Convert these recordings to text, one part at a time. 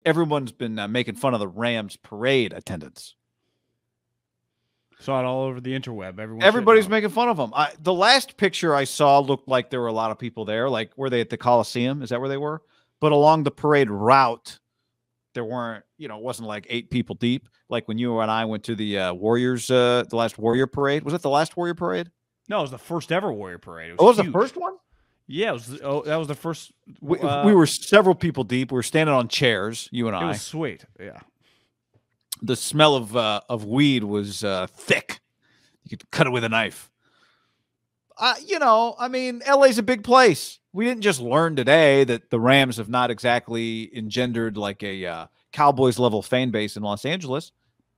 everyone's been making fun of the Rams parade attendance. Saw it all over the interweb. Everybody's making fun of them. The last picture I saw looked like there were a lot of people there. Like, were they at the Coliseum? Is that where they were? But along the parade route, there weren't, it wasn't like 8 people deep. Like when you and I went to the Warriors, the last Warrior parade. Was it the last Warrior parade? No, it was the first ever Warrior parade. It was the first one? Yeah, that was the first. We were several people deep. We were standing on chairs, you and I. It was sweet. Yeah. The smell of weed was thick. You could cut it with a knife. LA's a big place. We didn't just learn today that the Rams have not exactly engendered like a Cowboys level fan base in Los Angeles.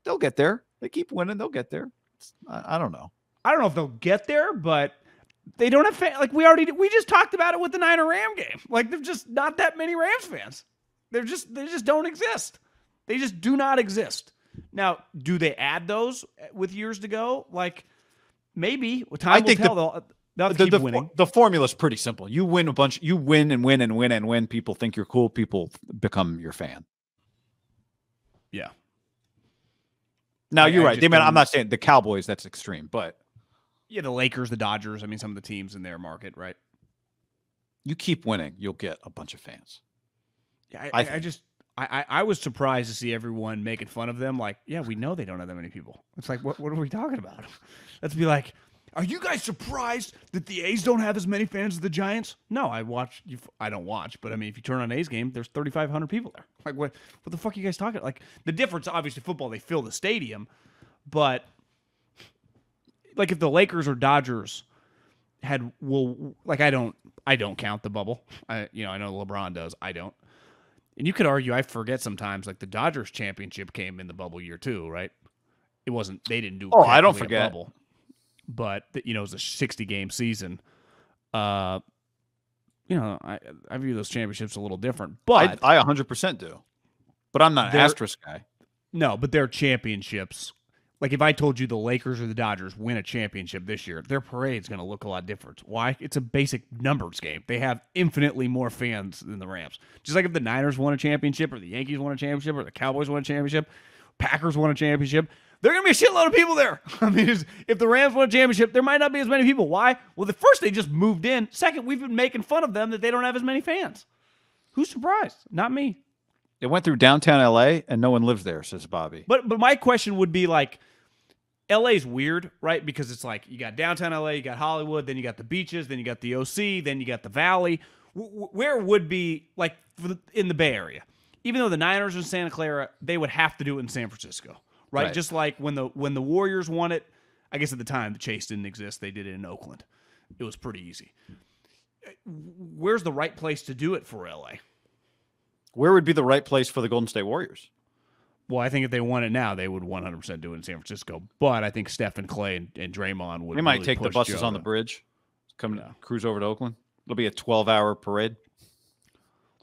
They'll get there. They keep winning. They'll get there. I don't know. I don't know if they'll get there, but they don't have fans. Like we just talked about it with the Niner Ram game. Like there's just not that many Rams fans. They just don't exist. They just do not exist. Now, do they add those with years to go? Like, maybe. Time will tell. They'll keep winning. The formula's pretty simple. You win a bunch. You win and win and win and win. People think you're cool. People become your fan. Yeah. Now, you're right. I'm not saying the Cowboys, that's extreme, but. Yeah, the Lakers, the Dodgers. I mean, some of the teams in their market, right? You keep winning, you'll get a bunch of fans. Yeah, I was surprised to see everyone making fun of them. Like, yeah, we know they don't have that many people. It's like, what are we talking about? Let's be like, are you guys surprised that the A's don't have as many fans as the Giants? No, I don't watch, but I mean, if you turn on A's game, there's 3,500 people there. Like, what the fuck are you guys talking? Like, the difference, obviously, football, they fill the stadium, but like if the Lakers or Dodgers I don't count the bubble. I know LeBron does. I don't. And you could argue, I forget sometimes, like the Dodgers championship came in the bubble year too, right? It wasn't, they didn't do I don't forget. Bubble, but it was a 60-game season. I view those championships a little different, but I 100% do. But I'm not an asterisk guy. No, but they're championships. Like if I told you the Lakers or the Dodgers win a championship this year, their parade's going to look a lot different. Why? It's a basic numbers game. They have infinitely more fans than the Rams. Just like if the Niners won a championship or the Yankees won a championship or the Cowboys won a championship, Packers won a championship, there are going to be a shitload of people there. I mean, if the Rams won a championship, there might not be as many people. Why? Well, the first, they just moved in. Second, we've been making fun of them that they don't have as many fans. Who's surprised? Not me. It went through downtown L.A. and no one lives there, says Bobby. But my question would be like, LA's weird, right? Because it's like you got downtown LA, you got Hollywood, then you got the beaches, then you got the OC, then you got the Valley. Where would be like in the Bay Area? Even though the Niners are in Santa Clara, they would have to do it in San Francisco, right? Just like when the Warriors won it, I guess at the time the Chase didn't exist, they did it in Oakland. It was pretty easy. Where's the right place to do it for LA? Where would be the right place for the Golden State Warriors? Well, I think if they won it now, they would 100% do it in San Francisco. But I think Steph and Clay and Draymond would. They might take the buses on the bridge, cruise over to Oakland. It'll be a 12-hour parade.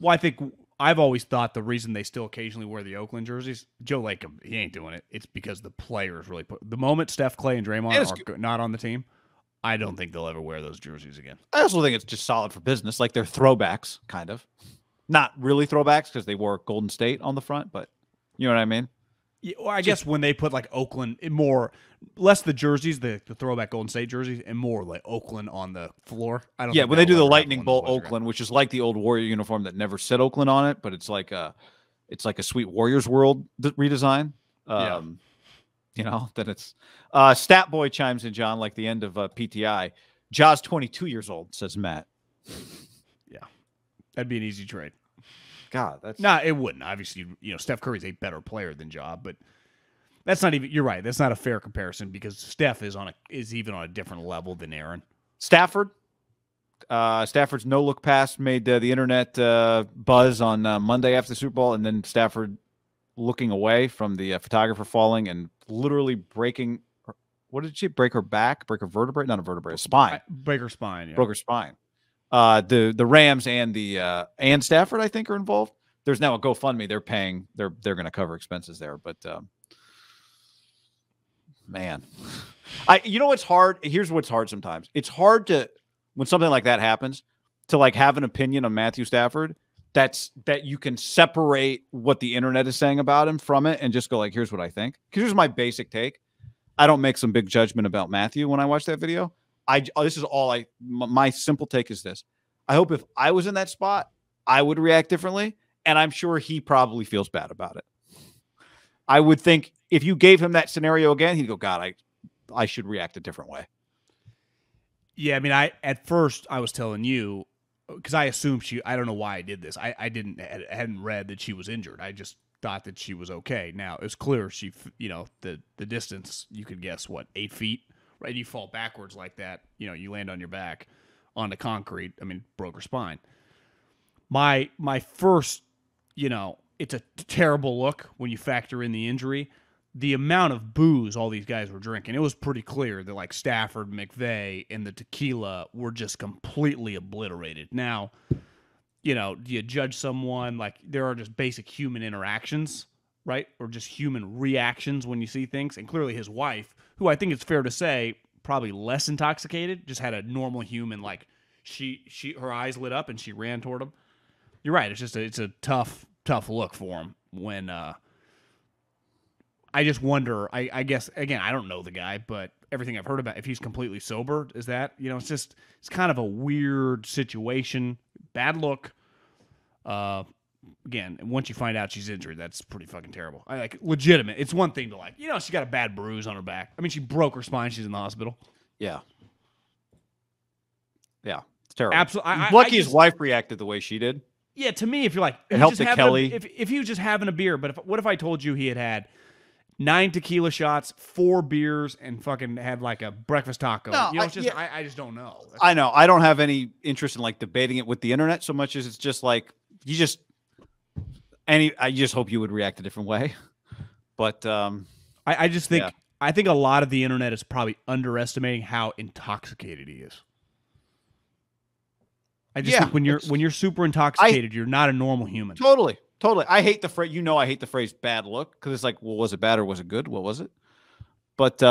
Well, I think I've always thought the reason they still occasionally wear the Oakland jerseys, Joe Lacob, he ain't doing it. It's because the players really put the moment Steph, Clay, and Draymond are not on the team. I don't think they'll ever wear those jerseys again. I also think it's just solid for business. Like they're throwbacks, kind of. Not really throwbacks because they wore Golden State on the front, but. You know what I mean? Yeah, well, I guess when they put like Oakland, less the jerseys, the throwback Golden State jerseys, and more like Oakland on the floor. I don't. Yeah, when they do the Lightning Bolt Oakland, which is like the old Warrior uniform that never said Oakland on it, but it's like a sweet Warriors World redesign. Then it's Stat Boy chimes in, John, like the end of PTI. Ja's 22 years old, says Matt. Yeah, that'd be an easy trade. God, that's it wouldn't. Obviously, Steph Curry's a better player than Ja, but that's not even. You're right. That's not a fair comparison because Steph is even on a different level than Aaron. Stafford's no look pass made the internet buzz on Monday after the Super Bowl, and then Stafford looking away from the photographer falling and literally breaking. What did she break her back? Break her vertebrae? Not a vertebrae, a spine. Break her spine. Yeah. Broke her spine. The Rams and Stafford, I think, are involved. There's now a GoFundMe. They're paying. They're going to cover expenses there. But man, what's hard. Here's what's hard sometimes. It's hard to when something like that happens to like have an opinion on Matthew Stafford that you can separate what the internet is saying about him from it and just go like, here's what I think. Here's my basic take. I don't make some big judgment about Matthew when I watch that video. This is all my simple take is this. I hope if I was in that spot, I would react differently. And I'm sure he probably feels bad about it. I would think if you gave him that scenario again, he'd go, God, I should react a different way. Yeah, I mean, at first I was telling you, because I assumed I don't know why I did this. I hadn't read that she was injured. I just thought that she was okay. Now, it's clear the distance, you could guess, 8 feet, right? You fall backwards like that, you land on your back onto concrete. I mean, broke her spine. My first, it's a terrible look when you factor in the injury. The amount of booze all these guys were drinking, it was pretty clear that like Stafford, McVay, and the tequila were just completely obliterated. Now, do you judge someone? Like, there are just basic human interactions, right? Or just human reactions when you see things. And clearly his wife, who I think it's fair to say probably less intoxicated, just had a normal human, like her eyes lit up and she ran toward him. You're right. It's a tough look for him when I just wonder, I guess, again, I don't know the guy, but everything I've heard about, if he's completely sober, is that, it's kind of a weird situation. Bad look. Again, once you find out she's injured, that's pretty fucking terrible. Legitimate. It's one thing to she got a bad bruise on her back. I mean, she broke her spine. She's in the hospital. Yeah. Yeah. It's terrible. Absolutely. Lucky his wife reacted the way she did. Yeah, to me, if you're like, it helped Kelly. If he was just having a beer, but what if I told you he had 9 tequila shots, 4 beers, and fucking had like a breakfast taco? No, I just don't know. I know. I don't have any interest in like debating it with the internet so much as it's just like I just hope you would react a different way. But I just think I think a lot of the internet is probably underestimating how intoxicated he is. I just think when you're super intoxicated, you're not a normal human. Totally. I hate the phrase. I hate the phrase "bad look" because it's like, well, was it bad or was it good? What was it? But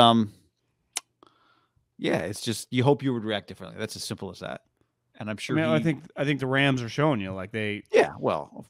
it's just you hope you would react differently. That's as simple as that. And I'm sure. I think the Rams are showing you like they. Yeah, well,